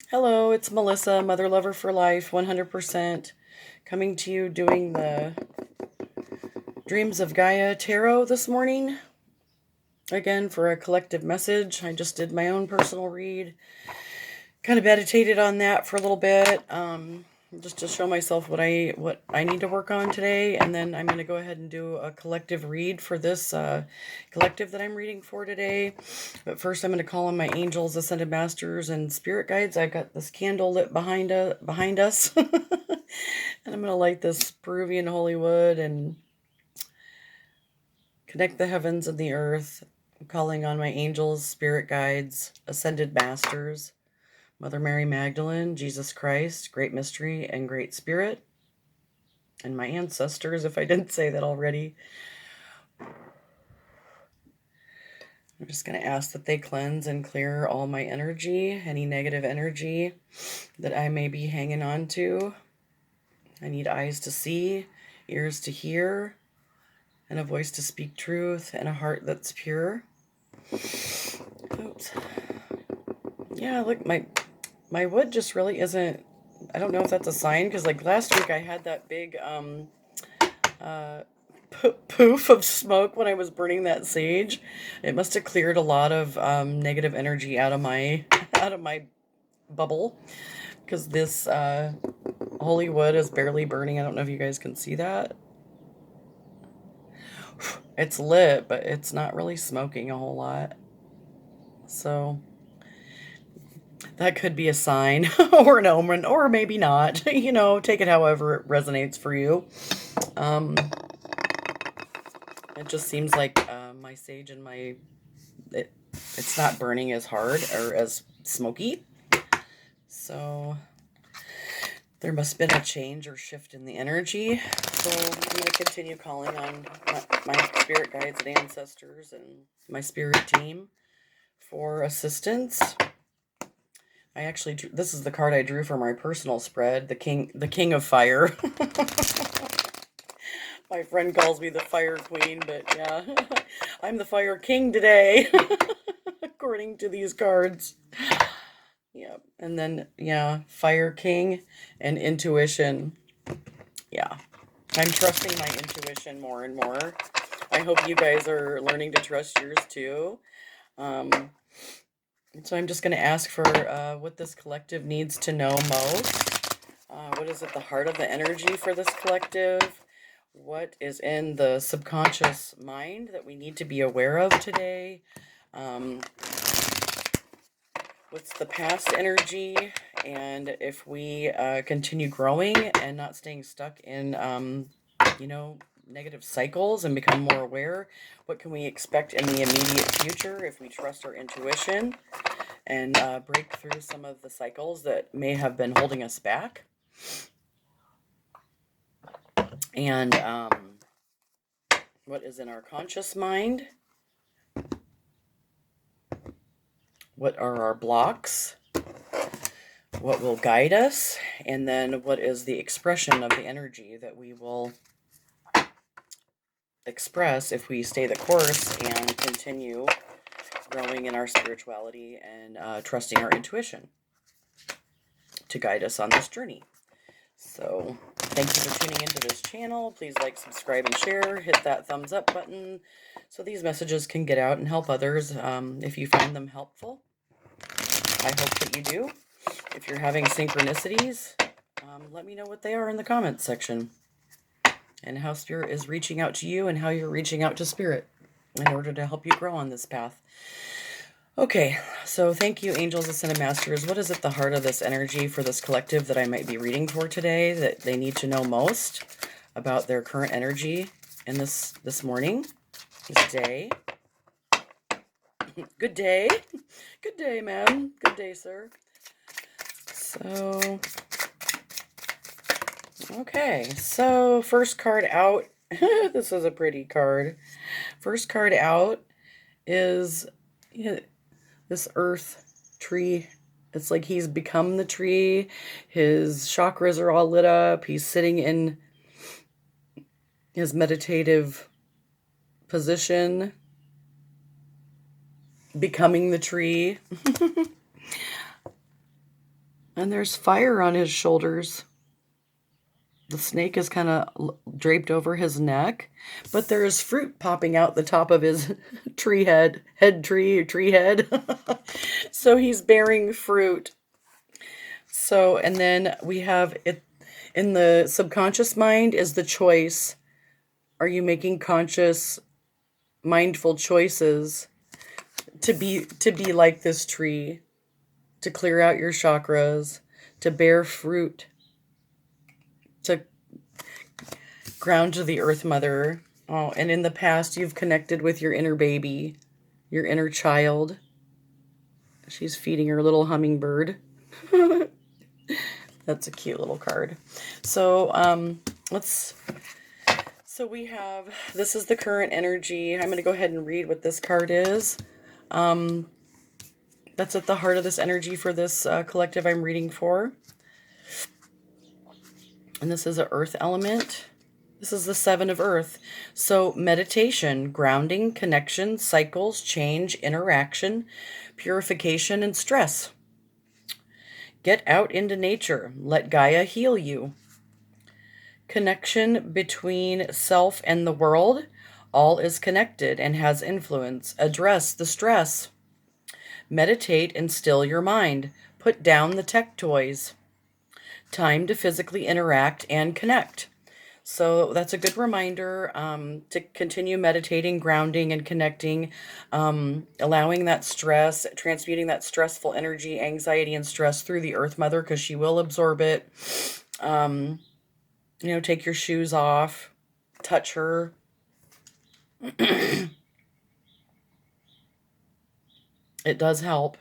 Hello, it's Melissa, Mother Lover for Life, 100%, coming to you doing the Dreams of Gaia Tarot this morning. Again, for a collective message. I just did my own personal read. Kind of meditated on that for a little bit, just to show myself what I need to work on today, and then I'm going to go ahead and do a collective read for this collective that I'm reading for today. But first, I'm going to call on my angels, ascended masters, and spirit guides. I've got this candle lit behind us, and I'm going to light this Peruvian holy wood and connect the heavens and the earth. I'm calling on my angels, spirit guides, ascended masters, Mother Mary Magdalene, Jesus Christ, Great Mystery, and Great Spirit, and my ancestors, if I didn't say that already. I'm just going to ask that they cleanse and clear all my energy, any negative energy that I may be hanging on to. I need eyes to see, ears to hear, and a voice to speak truth, and a heart that's pure. Oops. Yeah, look, my wood just really isn't, I don't know if that's a sign, because like last week I had that big poof of smoke when I was burning that sage. It must have cleared a lot of negative energy out of my out of my bubble, because this holy wood is barely burning. I don't know if you guys can see that. It's lit, but it's not really smoking a whole lot. So that could be a sign or an omen, or maybe not. Take it however it resonates for you. Um, it just seems like my sage and it's not burning as hard or as smoky. So there must have been a change or shift in the energy. So I'm going to continue calling on my spirit guides and ancestors and my spirit team for assistance. I actually this is the card I drew for my personal spread, the king of fire. My friend calls me the fire queen, but yeah, I'm the fire king today, according to these cards. Yep. And then, yeah, fire king and intuition. Yeah. I'm trusting my intuition more and more. I hope you guys are learning to trust yours too. Um, so I'm just going to ask for what this collective needs to know most. What is at the heart of the energy for this collective? What is in the subconscious mind that we need to be aware of today? Um, what's the past energy? And if we continue growing and not staying stuck in, negative cycles and become more aware, what can we expect in the immediate future if we trust our intuition and break through some of the cycles that may have been holding us back? And what is in our conscious mind? What are our blocks? What will guide us? And then what is the expression of the energy that we will express if we stay the course and continue growing in our spirituality and trusting our intuition to guide us on this journey? So thank you for tuning into this channel. Please like, subscribe, and share. Hit that thumbs up button so these messages can get out and help others if you find them helpful. I hope that you do. If you're having synchronicities, let me know what they are in the comments section and how Spirit is reaching out to you and how you're reaching out to Spirit in order to help you grow on this path. Okay, so thank you, angels, ascended masters. What is at the heart of this energy for this collective that I might be reading for today that they need to know most about their current energy in this morning, this day? Good day. Good day, ma'am. Good day, sir. So, okay, so first card out. This is a pretty card. First card out is this earth tree. It's like he's become the tree. His chakras are all lit up. He's sitting in his meditative position, becoming the tree. And there's fire on his shoulders. The snake is kind of draped over his neck, but there is fruit popping out the top of his tree head head. So he's bearing fruit. So, and then we have it in the subconscious mind is the choice. Are you making conscious, mindful choices to be like this tree, to clear out your chakras, to bear fruit, to ground to the earth mother? Oh, and in the past you've connected with your inner baby, your inner child. She's feeding her little hummingbird. That's a cute little card. So so we have, this is the current energy. I'm going to go ahead and read what this card is. That's at the heart of this energy for this collective I'm reading for. And this is an earth element. This is the 7 of earth. So meditation, grounding, connection, cycles, change, interaction, purification, and stress. Get out into nature. Let Gaia heal you. Connection between self and the world. All is connected and has influence. Address the stress. Meditate and still your mind. Put down the tech toys. Time to physically interact and connect. So that's a good reminder to continue meditating, grounding, and connecting, allowing that stress, transmuting that stressful energy, anxiety, and stress through the Earth Mother, because she will absorb it. Take your shoes off, touch her. It does help.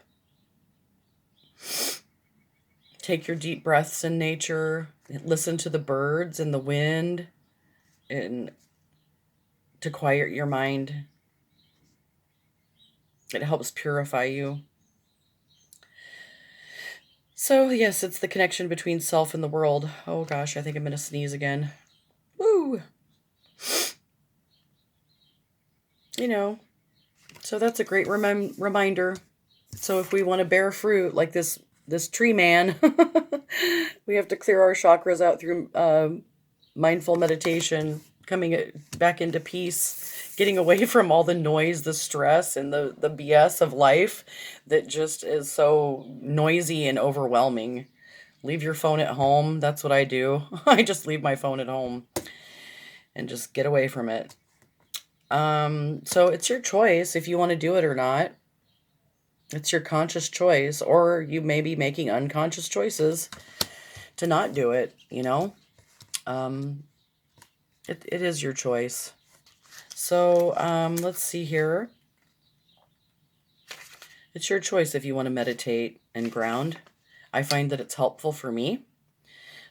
Take your deep breaths in nature. Listen to the birds and the wind, and to quiet your mind. It helps purify you. So yes, it's the connection between self and the world. Oh gosh, I think I'm going to sneeze again. Woo! So that's a great reminder. So if we want to bear fruit like this tree man, we have to clear our chakras out through mindful meditation, coming back into peace, getting away from all the noise, the stress, and the BS of life that just is so noisy and overwhelming. Leave your phone at home. That's what I do. I just leave my phone at home and just get away from it. So it's your choice if you want to do it or not. It's your conscious choice, or you may be making unconscious choices to not do it, It is your choice. So let's see here. It's your choice if you want to meditate and ground. I find that it's helpful for me.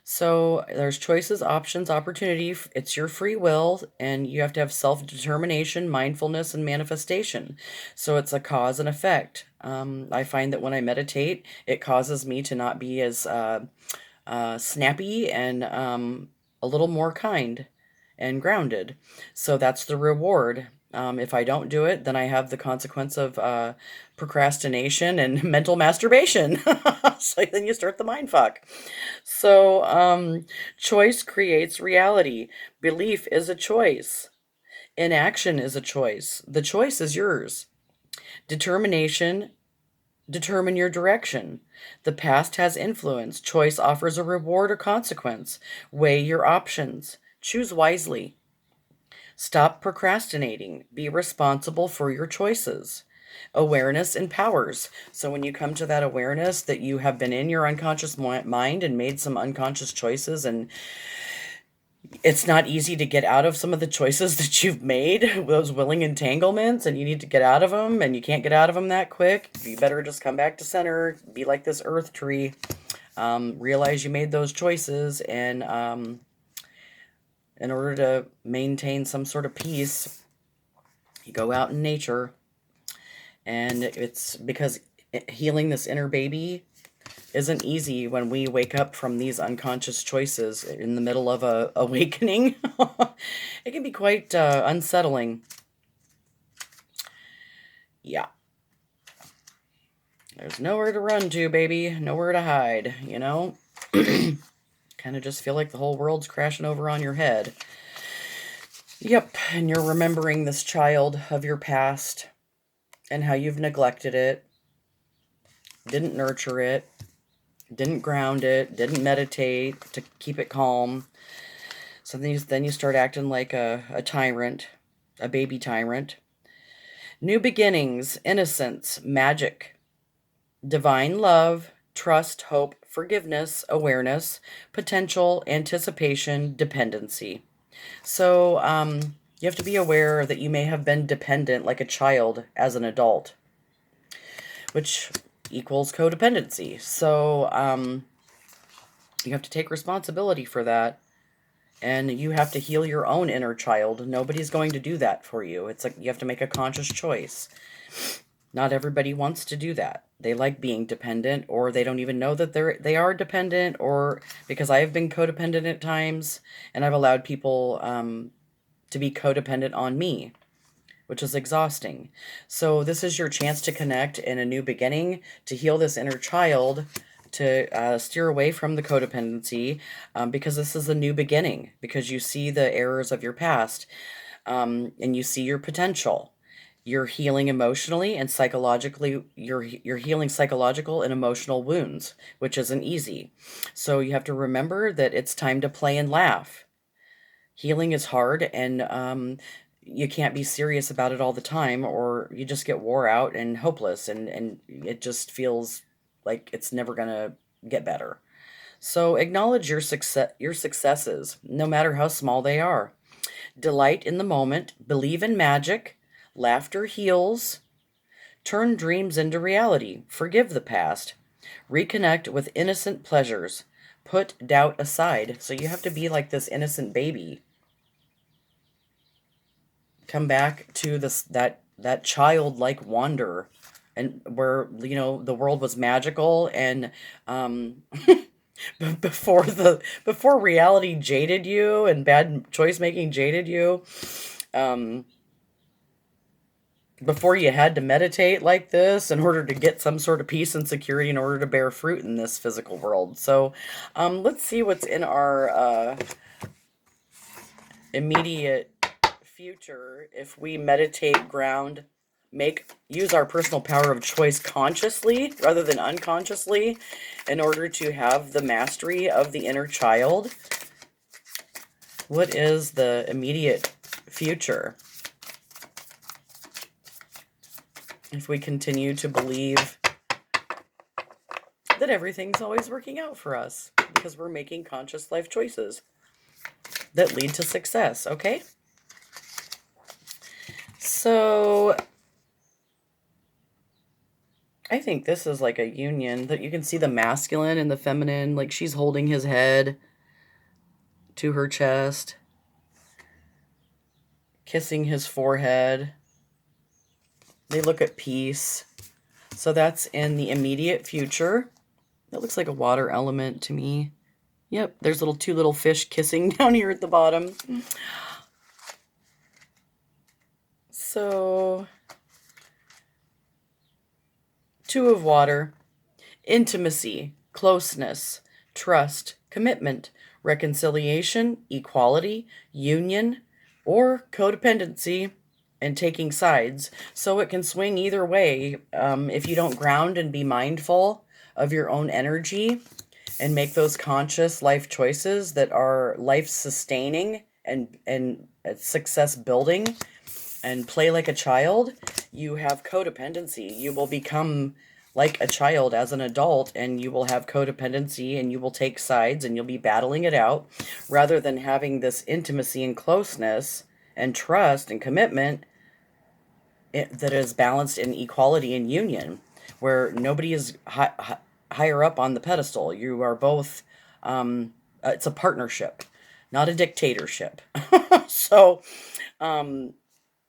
So there's choices, options, opportunity. It's your free will, and you have to have self-determination, mindfulness, and manifestation. So it's a cause and effect. I find that when I meditate, it causes me to not be as snappy and a little more kind and grounded. So that's the reward. If I don't do it, then I have the consequence of procrastination and mental masturbation. So then you start the mind fuck. So choice creates reality. Belief is a choice. Inaction is a choice. The choice is yours. Determination, determine your direction. The past has influence. Choice offers a reward or consequence. Weigh your options. Choose wisely. Stop procrastinating. Be responsible for your choices. Awareness empowers. So when you come to that awareness that you have been in your unconscious mind and made some unconscious choices, and it's not easy to get out of some of the choices that you've made, those willing entanglements, and you need to get out of them, and you can't get out of them that quick, you better just come back to center, be like this earth tree, realize you made those choices, and in order to maintain some sort of peace, you go out in nature. And it's because healing this inner baby isn't easy when we wake up from these unconscious choices in the middle of a awakening. It can be quite unsettling. Yeah. There's nowhere to run to, baby. Nowhere to hide, you know? Kind of just feel like the whole world's crashing over on your head. Yep, and you're remembering this child of your past and how you've neglected it, didn't nurture it, didn't ground it, didn't meditate to keep it calm. So then you start acting like a tyrant, a baby tyrant. New beginnings, innocence, magic, divine love, trust, hope, forgiveness, awareness, potential, anticipation, dependency. So you have to be aware that you may have been dependent like a child as an adult, which equals codependency. So you have to take responsibility for that. And you have to heal your own inner child. Nobody's going to do that for you. It's like you have to make a conscious choice. Not everybody wants to do that. They like being dependent, or they don't even know that they are dependent, or because I have been codependent at times, and I've allowed people to be codependent on me, which is exhausting. So this is your chance to connect in a new beginning, to heal this inner child, to steer away from the codependency, because this is a new beginning, because you see the errors of your past, and you see your potential. You're healing emotionally and psychologically. You're healing psychological and emotional wounds, which isn't easy. So you have to remember that it's time to play and laugh. Healing is hard, and you can't be serious about it all the time, or you just get wore out and hopeless, and it just feels like it's never gonna get better. So acknowledge your successes, no matter how small they are. Delight in the moment, believe in magic, laughter heals, turn dreams into reality, forgive the past, reconnect with innocent pleasures, put doubt aside. So you have to be like this innocent baby. Come back to that childlike wonder, and where the world was magical, and before reality jaded you and bad choice making jaded you, um, before you had to meditate like this in order to get some sort of peace and security in order to bear fruit in this physical world. So let's see what's in our immediate future if we meditate, ground, use our personal power of choice consciously rather than unconsciously in order to have the mastery of the inner child. What is the immediate future if we continue to believe that everything's always working out for us because we're making conscious life choices that lead to success? Okay, so I think this is like a union that you can see the masculine and the feminine, like she's holding his head to her chest, kissing his forehead. They look at peace. So that's in the immediate future. That looks like a water element to me. Yep, there's two little fish kissing down here at the bottom. So, two of water, intimacy, closeness, trust, commitment, reconciliation, equality, union, or codependency, and taking sides. So it can swing either way if you don't ground and be mindful of your own energy and make those conscious life choices that are life sustaining and success building, and play like a child. You have codependency. You will become like a child as an adult, and you will have codependency, and you will take sides, and you'll be battling it out rather than having this intimacy and closeness and trust and commitment that is balanced in equality and union, where nobody is higher up on the pedestal. You are both, it's a partnership, not a dictatorship. So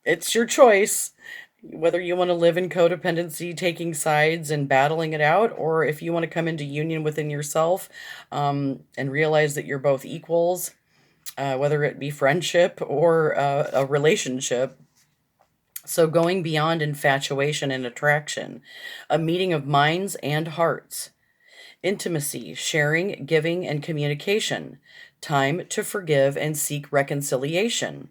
it's your choice whether you want to live in codependency, taking sides and battling it out, or if you want to come into union within yourself, and realize that you're both equals, whether it be friendship or a relationship. So going beyond infatuation and attraction, a meeting of minds and hearts, intimacy, sharing, giving, and communication, time to forgive and seek reconciliation.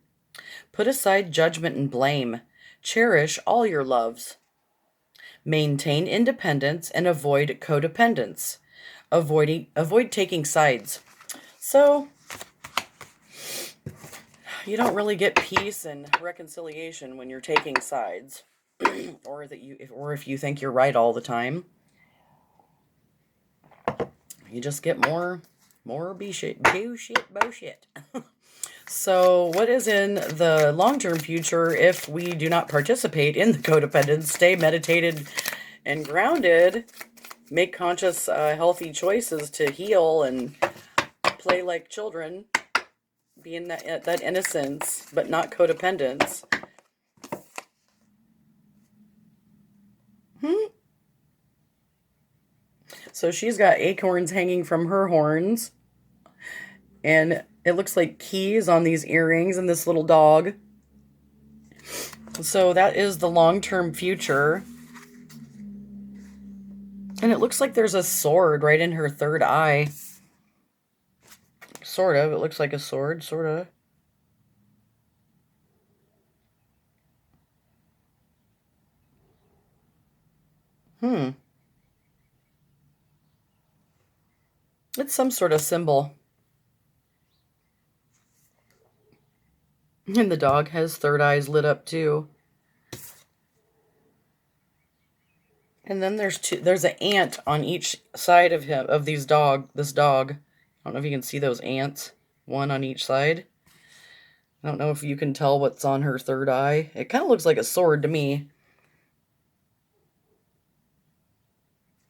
Put aside judgment and blame. Cherish all your loves. Maintain independence and avoid codependence. Avoid taking sides. So you don't really get peace and reconciliation when you're taking sides, or if you think you're right all the time. You just get more bullshit. So, what is in the long-term future if we do not participate in the codependence, stay meditated and grounded, make conscious, healthy choices to heal and play like children, be in that innocence, but not codependence? So she's got acorns hanging from her horns, and it looks like keys on these earrings and this little dog. So that is the long-term future. And it looks like there's a sword right in her third eye. Sort of. It looks like a sword, sort of. It's some sort of symbol. And the dog has third eyes lit up too. And then there's an ant on each side of this dog. I don't know if you can see those ants. One on each side. I don't know if you can tell what's on her third eye. It kind of looks like a sword to me.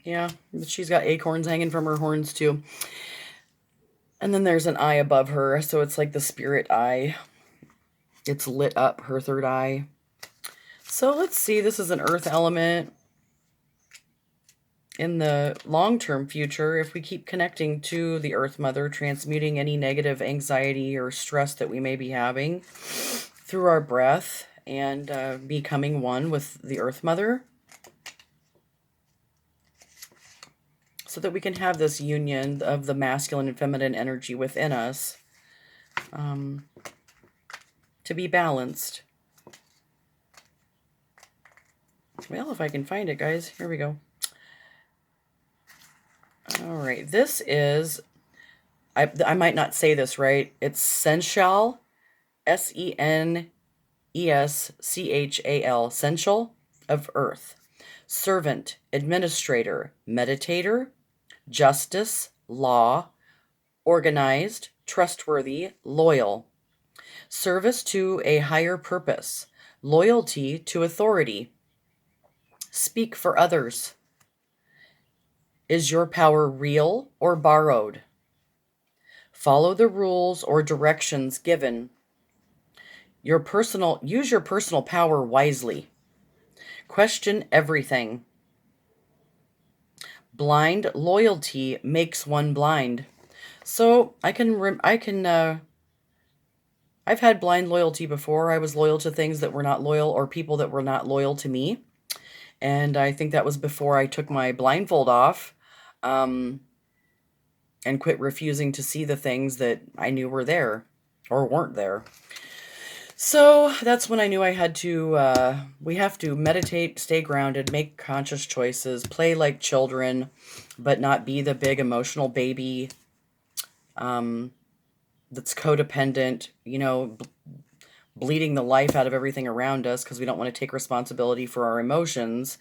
Yeah, but she's got acorns hanging from her horns too. And then there's an eye above her, so it's like the spirit eye. It's lit up, her third eye. So let's see, this is an earth element. In the long-term future, if we keep connecting to the Earth Mother, transmuting any negative anxiety or stress that we may be having through our breath and becoming one with the Earth Mother, so that we can have this union of the masculine and feminine energy within us, to be balanced. Well, if I can find it, guys. Here we go. All right, this is, I might not say this right. It's sensual, Senespschal, sensual of earth, servant, administrator, meditator, justice, law, organized, trustworthy, loyal, service to a higher purpose, loyalty to authority, speak for others. Is your power real or borrowed? Follow the rules or directions given. Use your personal power wisely. Question everything. Blind loyalty makes one blind. So I've had blind loyalty before. I was loyal to things that were not loyal, or people that were not loyal to me. And I think that was before I took my blindfold off. And quit refusing to see the things that I knew were there or weren't there. So that's when I knew I had to, we have to meditate, stay grounded, make conscious choices, play like children, but not be the big emotional baby that's codependent, bleeding the life out of everything around us because we don't want to take responsibility for our emotions.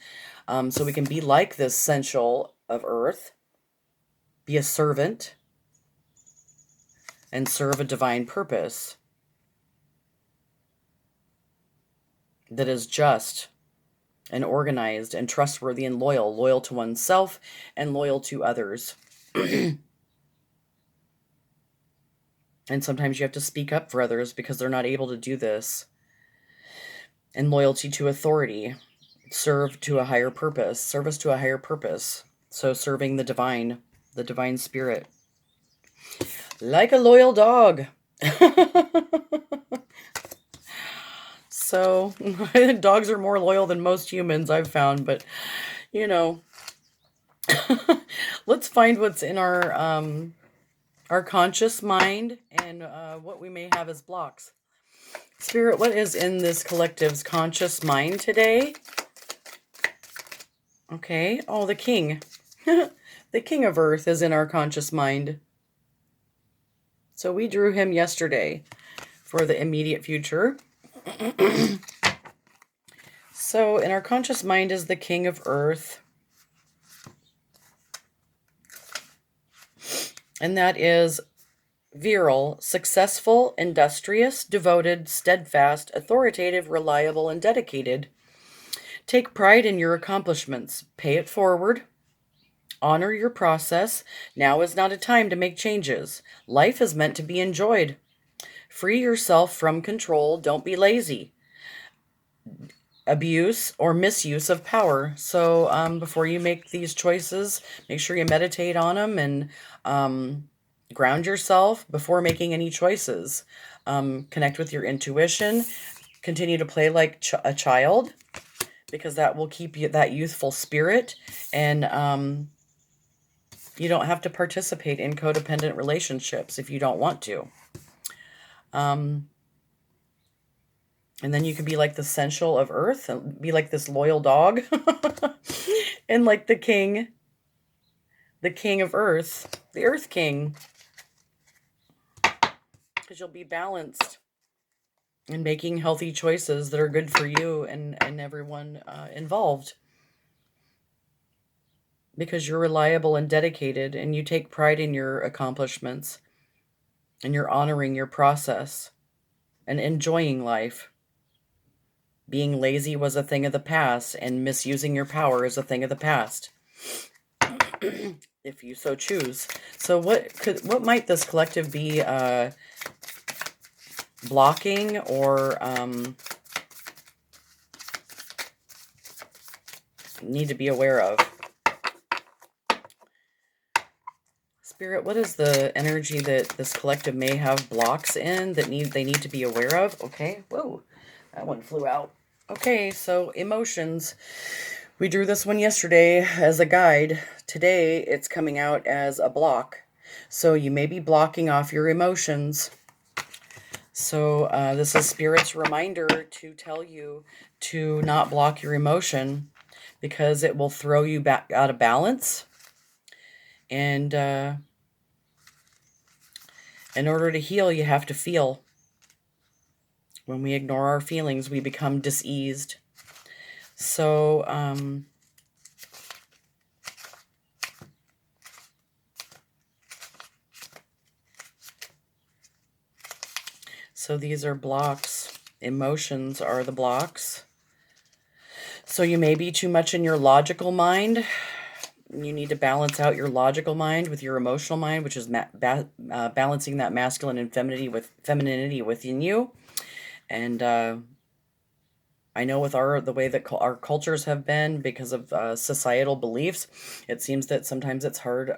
So we can be like this sensual of earth, be a servant, and serve a divine purpose that is just and organized and trustworthy and loyal to oneself and loyal to others. And sometimes you have to speak up for others because they're not able to do this. And loyalty to authority, service to a higher purpose. So serving the divine spirit. Like a loyal dog. So dogs are more loyal than most humans, I've found, but you know, let's find what's in our conscious mind and what we may have as blocks. Spirit, what is in this collective's conscious mind today? Okay. Oh, the king. The king of earth is in our conscious mind. So we drew him yesterday for the immediate future. So in our conscious mind is the king of earth. And that is virile, successful, industrious, devoted, steadfast, authoritative, reliable, and dedicated. Take pride in your accomplishments. Pay it forward. Honor your process. Now is not a time to make changes. Life is meant to be enjoyed. Free yourself from control. Don't be lazy. Abuse or misuse of power. So before you make these choices, make sure you meditate on them and ground yourself before making any choices. Connect with your intuition. Continue to play like a child, because that will keep you that youthful spirit, and you don't have to participate in codependent relationships if you don't want to. And then you can be like the sensual of earth and be like this loyal dog and like the king of earth, the earth king, because you'll be balanced and making healthy choices that are good for you and everyone involved. Because you're reliable and dedicated and you take pride in your accomplishments and you're honoring your process and enjoying life. Being lazy was a thing of the past, and misusing your power is a thing of the past, if you so choose. So what might this collective be blocking or need to be aware of? Spirit, what is the energy that this collective may have blocks in that they need to be aware of? Okay, whoa, that one flew out. Okay, so emotions. We drew this one yesterday as a guide. Today, it's coming out as a block. So you may be blocking off your emotions. So this is Spirit's reminder to tell you to not block your emotion, because it will throw you back out of balance. And in order to heal, you have to feel. When we ignore our feelings, we become diseased. So, so these are blocks. Emotions are the blocks. So you may be too much in your logical mind. You need to balance out your logical mind with your emotional mind, which is balancing that masculine and femininity within you. And I know with the way that our cultures have been, because of societal beliefs, it seems that sometimes it's hard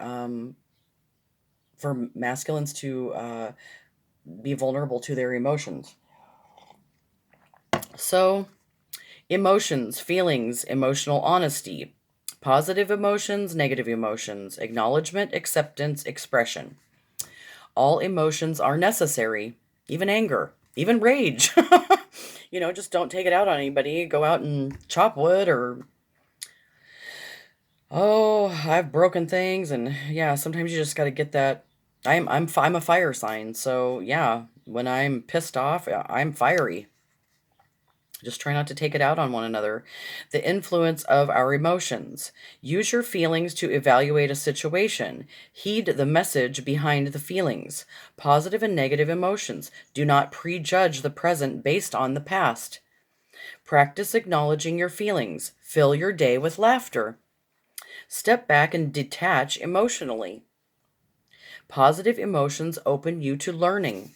for masculines to be vulnerable to their emotions. So, emotions, feelings, emotional honesty, positive emotions, negative emotions, acknowledgement, acceptance, expression. All emotions are necessary, even anger, even rage. Just don't take it out on anybody. Go out and chop wood, or, oh, I've broken things. And yeah, sometimes you just got to get that. I'm a fire sign. So yeah, when I'm pissed off, I'm fiery. Just try not to take it out on one another. The influence of our emotions. Use your feelings to evaluate a situation. Heed the message behind the feelings. Positive and negative emotions. Do not prejudge the present based on the past. Practice acknowledging your feelings. Fill your day with laughter. Step back and detach emotionally. Positive emotions open you to learning.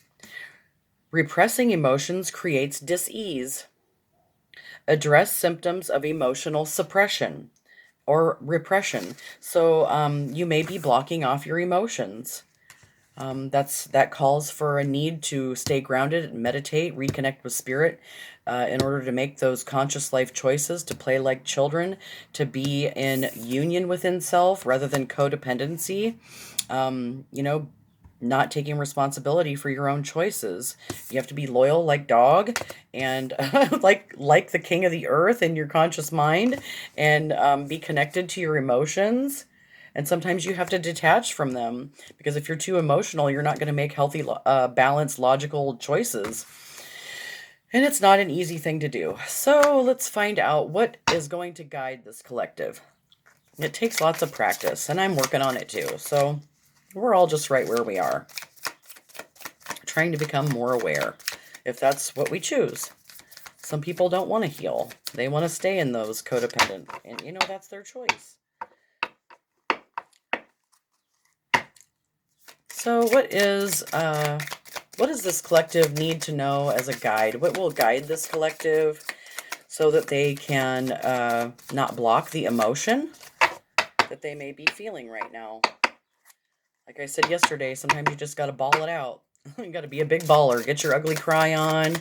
Repressing emotions creates dis-ease. Address symptoms of emotional suppression or repression. So you may be blocking off your emotions. That calls for a need to stay grounded, meditate, reconnect with spirit, in order to make those conscious life choices, to play like children, to be in union within self rather than codependency. You know, not taking responsibility for your own choices. You have to be loyal like dog, and like the king of the earth in your conscious mind, and be connected to your emotions. And sometimes you have to detach from them, because if you're too emotional, you're not going to make healthy, balanced, logical choices. And it's not an easy thing to do. So let's find out what is going to guide this collective. It takes lots of practice, and I'm working on it too. So we're all just right where we are, trying to become more aware, if that's what we choose. Some people don't want to heal. They want to stay in those codependent, and that's their choice. So what does this collective need to know as a guide? What will guide this collective so that they can not block the emotion that they may be feeling right now? Like I said yesterday, sometimes you just got to ball it out. You got to be a big baller. Get your ugly cry on.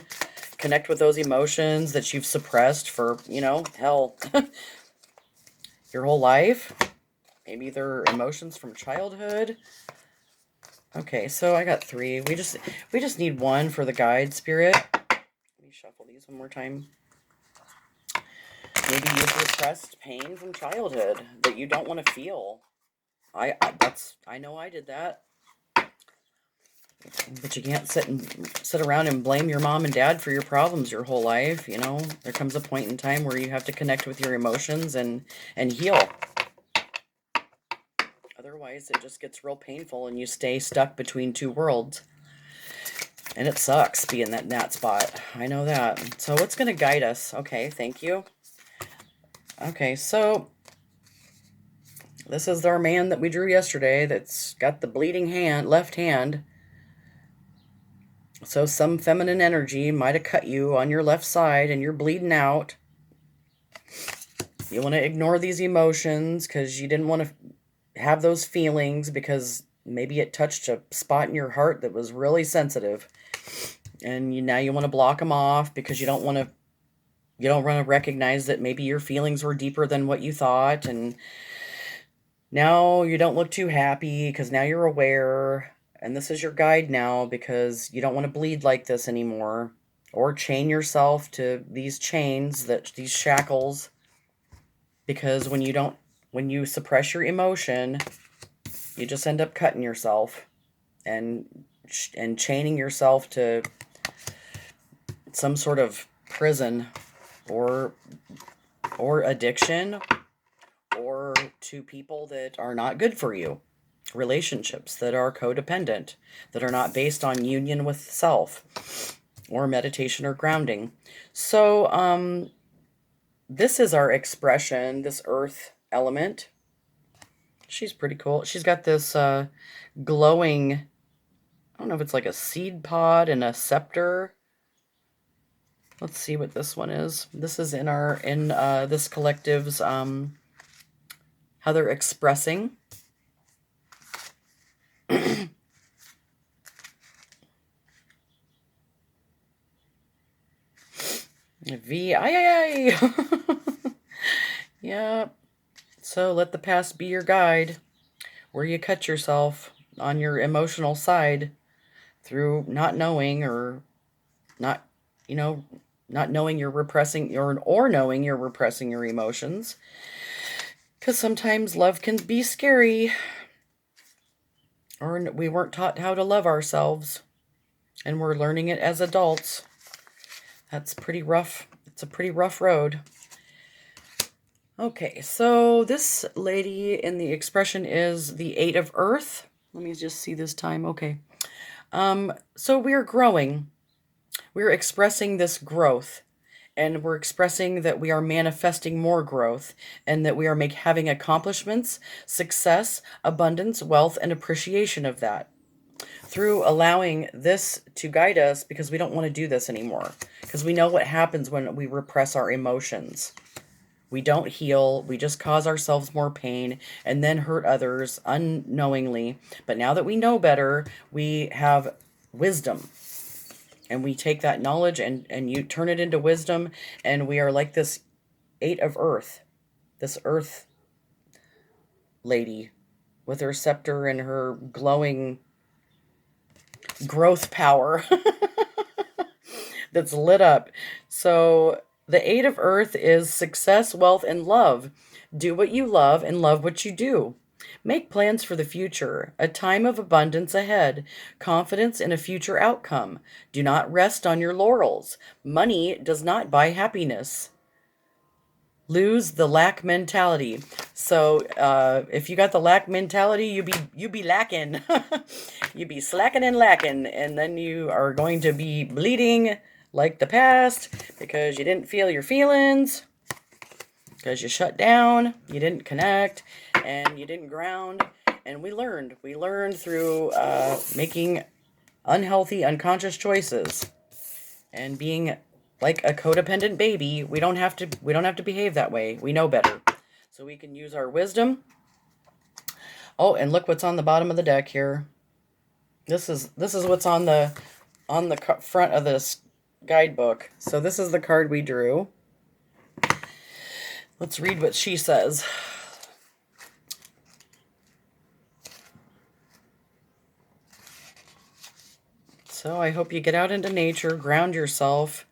Connect with those emotions that you've suppressed for, hell, your whole life. Maybe they're emotions from childhood. Okay, so I got 3. We just need 1 for the guide spirit. Let me shuffle these one more time. Maybe you've repressed pain from childhood that you don't want to feel. I know I did that. But you can't sit around and blame your mom and dad for your problems your whole life. There comes a point in time where you have to connect with your emotions and heal. Otherwise, it just gets real painful and you stay stuck between 2 worlds. And it sucks being in that spot. I know that. So what's going to guide us? Okay, thank you. Okay, so this is our man that we drew yesterday that's got the bleeding left hand. So some feminine energy might have cut you on your left side and you're bleeding out. You want to ignore these emotions because you didn't want to have those feelings, because maybe it touched a spot in your heart that was really sensitive. And now you want to block them off because you don't want to recognize that maybe your feelings were deeper than what you thought. And now you don't look too happy because now you're aware. And this is your guide now, because you don't want to bleed like this anymore, or chain yourself to these chains, these shackles, because when you suppress your emotion, you just end up cutting yourself and chaining yourself to some sort of prison or addiction, or to people that are not good for you. Relationships that are codependent, that are not based on union with self or meditation or grounding. So this is our expression, this earth element. She's pretty cool. She's got this glowing, I don't know if it's like a seed pod and a scepter. Let's see what this one is. This is in this collective's how they're expressing. VII. Yeah. So let the past be your guide, where you cut yourself on your emotional side through not knowing, or not knowing you're repressing or knowing you're repressing your emotions. Because sometimes love can be scary, or we weren't taught how to love ourselves, and we're learning it as adults. That's pretty rough. It's a pretty rough road. Okay, so this lady in the expression is the 8 of Earth. Let me just see this time. Okay. So we're growing. We're expressing this growth. And we're expressing that we are manifesting more growth, and that we are having accomplishments, success, abundance, wealth, and appreciation of that, through allowing this to guide us, because we don't want to do this anymore. Because we know what happens when we repress our emotions. We don't heal. We just cause ourselves more pain and then hurt others unknowingly. But now that we know better, we have wisdom. And we take that knowledge and you turn it into wisdom. And we are like this eight of earth, this earth lady with her scepter and her glowing growth power that's lit up. So the eight of earth is success, wealth, and love. Do what you love and love what you do. Make plans for the future, a time of abundance ahead, confidence in a future outcome. Do not rest on your laurels. Money does not buy happiness. Lose the lack mentality. So if you got the lack mentality, you be lacking. You be slacking and lacking, and then you are going to be bleeding like the past because you didn't feel your feelings, because you shut down, you didn't connect, and you didn't ground. And we learned through making unhealthy, unconscious choices and being like a codependent baby. We don't have to behave that way. We know better. So we can use our wisdom. Oh, and look what's on the bottom of the deck here. This is what's on the front of this guidebook. So this is the card we drew. Let's read what she says. So I hope you get out into nature, ground yourself,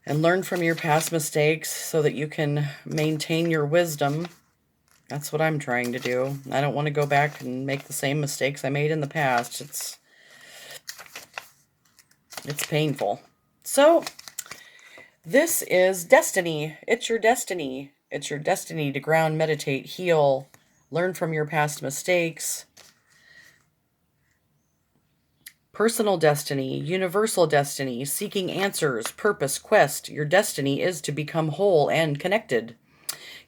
and learn from your past mistakes so that you can maintain your wisdom. That's what I'm trying to do. I don't want to go back and make the same mistakes I made in the past. It's painful. So this is destiny. It's your destiny. It's your destiny to ground, meditate, heal, learn from your past mistakes. Personal destiny, universal destiny, seeking answers, purpose, quest. Your destiny is to become whole and connected.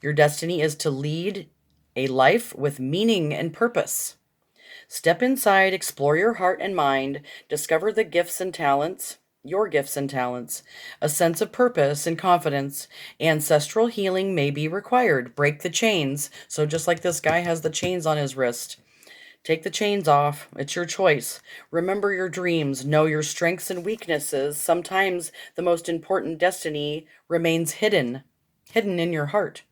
Your destiny is to lead a life with meaning and purpose. Step inside, explore your heart and mind, discover the gifts and talents, your gifts and talents. A sense of purpose and confidence. Ancestral healing may be required. Break the chains. So just like this guy has the chains on his wrist. Take the chains off. It's your choice. Remember your dreams. Know your strengths and weaknesses. Sometimes the most important destiny remains hidden in your heart.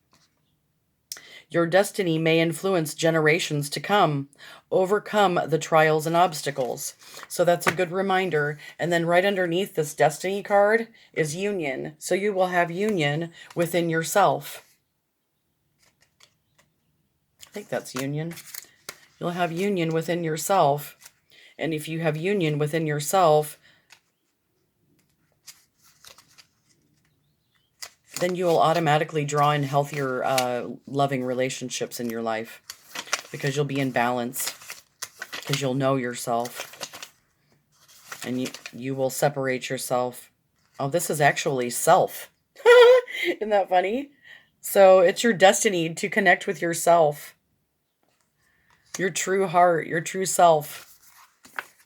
Your destiny may influence generations to come. Overcome the trials and obstacles. So that's a good reminder. And then right underneath this destiny card is union. So you will have union within yourself. I think that's union. You'll have union within yourself. And if you have union within yourself, then you will automatically draw in healthier, loving relationships in your life. Because you'll be in balance. Because you'll know yourself. And you will separate yourself. Oh, this is actually self. Isn't that funny? So it's your destiny to connect with yourself. Your true heart, your true self.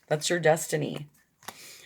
That's your destiny.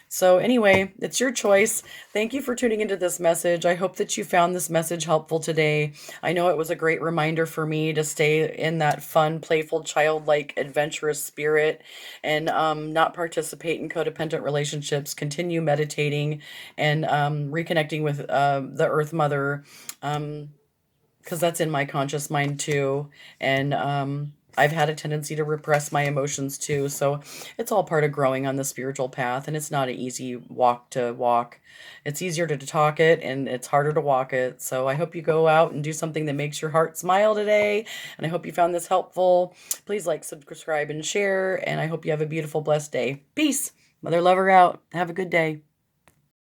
So anyway, it's your choice. Thank you for tuning into this message. I hope that you found this message helpful today. I know it was a great reminder for me to stay in that fun, playful, childlike, adventurous spirit and not participate in codependent relationships, continue meditating and reconnecting with the Earth Mother, because that's in my conscious mind too. And I've had a tendency to repress my emotions too. So it's all part of growing on the spiritual path. And it's not an easy walk to walk. It's easier to talk it and it's harder to walk it. So I hope you go out and do something that makes your heart smile today. And I hope you found this helpful. Please like, subscribe, and share. And I hope you have a beautiful, blessed day. Peace. Mother Lover out. Have a good day.